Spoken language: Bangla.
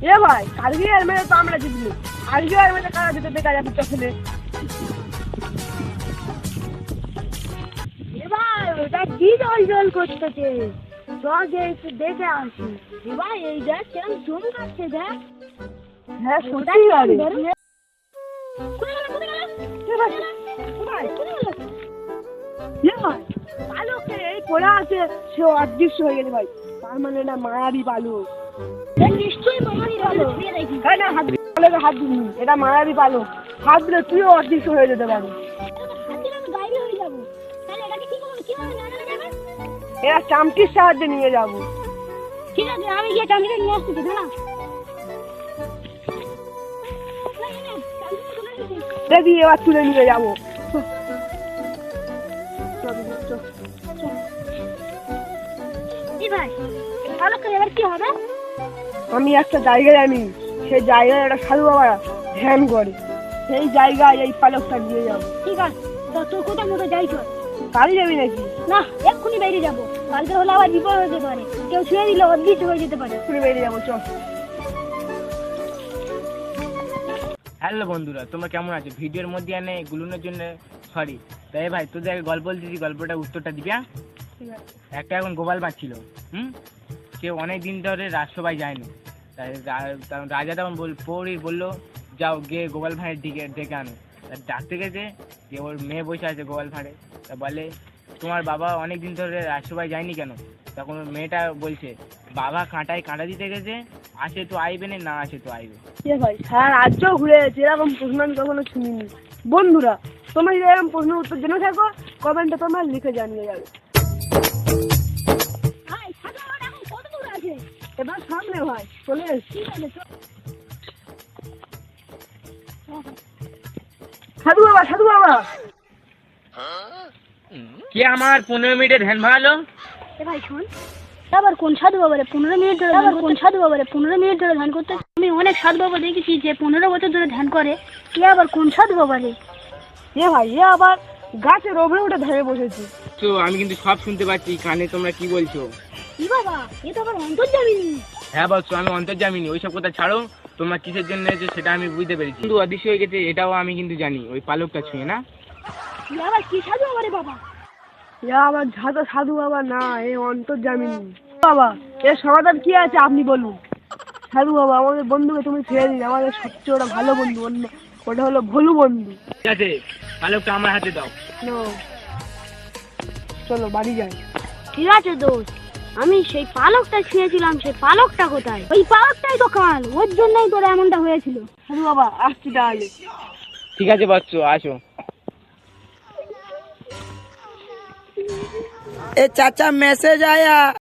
এ ভাই কালকে আর মেয়ে তো আমরা জিতবো, আজকে আর মেয়ে কারা জিতে দেখা যাবে চোখে। এবার ওটা কি জল জল করতেছে, জগে একটু দেখে আসি। এবার এই দেখ কেমন চমকাচ্ছে দেখ। হ্যাঁ সত্যি আরে বালুকে এই পড়ে আছে, সে অদৃশ্য হয়ে গেছে ভাই। তার মানে এটা মায়াবী বালুক। নিশ্চয়ই মামারই ভালো। না হাত হাত দিবি, এটা মায়াবী বালুক। হাত দিলে তুইও অদৃশ্য হয়ে যেতে পারবি। বাইরে হয়ে যাবো, তাহলে এটাকে কি করবো, কিভাবে নাড়ানো যাবে? এরা চামচির সাহায্যে নিয়ে যাবো। ঠিক আছে, আমি গিয়ে চামড়িটা নিয়ে আসতেছি, দাঁড়া। দেখি এবার তুলে নিয়ে যাবো। ভাই ভালো করে এবার কি হবে? আমি একটা জায়গায় জানি, সেই জায়গায় একটা সাধু বাবা ধ্যান করে, সেই জায়গায় এই পালকটা নিয়ে যাবো। ঠিক আছে, তো তোর কোথাও মতো যাই চল। কালই যাবি নাকি? না, এক্ষুনি বেরিয়ে যাবো, কালকে হলে আবার বিপদ হতে পারে, কেউ ছুঁয়ে দিলে অদৃশ্য হয়ে যেতে পারে। এক্ষুনি বেরিয়ে যাবো, চল। হ্যালো বন্ধুরা, তোমরা কেমন আছো? ভিডিওর মধ্যে এনে গুলুনের জন্য সরি। তাই ভাই তোদের গল্প বলতেছি, গল্পটা উত্তরটা দিবি। ঠিক আছে। একটা এখন গোপাল পাচ্ছিল, সে অনেক দিন ধরে রাজসভায় যায়নি। তাই রাজা তখন পৌরীর বললো, যাও গিয়ে গোপাল ভাঁড়ের ডেকে আনো। ডাকতে গেছে যে ওর মেয়ে বসে আছে গোপাল ভাঁড়ে। তা বলে, তোমার বাবা অনেক দিন ধরে রাজসভায় যায়নি কেন? তখন ওর মেয়েটা বলছে, বাবা কাঁটায় কাঁটা দিতে গেছে, আসে তো আইবে না আসে তো আইবে। ভাই সারা রাজ্য ঘুরে গেছে, এরকম প্রশ্ন আমি কখনো শুনিনি। বন্ধুরা, তোমরা যদি এরকম প্রশ্ন উত্তর জেনে থাকো, কমেন্টে তোমরা লিখে জানিয়ে যাবে। ভাই সাদা বাবা এখন কত দূর আছে? এবার সামনে ভাই চলে এসছি। ঠিক আছে, চল। সাধু বাবা, সাধু বাবা। কে আমার 15 মিনিটের ধ্যান ভাঙালো? এ ভাই শোন, আবার কোন সাধু বাবারে 15 মিনিট ধরে ধ্যান করতে? আমি অনেক সাধু বাবা দেখেছি যে 15 বছর ধরে ধ্যান করে। কে আবার কোন সাধু বাবারে? এ ভাই এ আবার গাছের ওপরে উঠে ধরে বসেছি। তো আমি কিন্তু সব শুনতে পাচ্ছি কানে, তোমরা কি বলছো? কি বাবা, এ তো আবার অন্তর্যামিনী। হ্যাঁ বলছো, আমি অন্তর্যামিনী। ওইসব কথা ছাড়ো, তোমরা কিসের জন্য এসেছো সেটা আমি বুঝতে পেরেছি। কিন্তু অদৃশ্য হয়ে গেছে এটাও আমি কিন্তু জানি, ওই পালকটা ছুঁয়ে না। এ আবার কি সাধু বাবারে বাবা? এ আবার সাধু বাবা না, এ অন্তর্যামিনী। বাবা এর সমাধান কি আছে আপনি বলুন। সাধু বাবা, আমাদের বন্ধুকে তুমি ছেড়ে দিন, আমাদের সবচেয়ে ওটা ভালো বন্ধু, ওটা হলো ভোলু বন্ধু। ঠিক আছে, পালকটা আমার হাতে দাও। চলো বাড়ি যাই। ঠিক আছে দোস্ত, আমি সেই পালকটা ছুঁয়েছিলাম, সেই পালকটা কোথায়? ওই পালকটাই তো কাল, ওর জন্যই তোর এমনটা হয়েছিল। সাধু বাবা আসছি তাহলে। ঠিক আছে বৎস, আসো। ए चाचा मैसेज आया।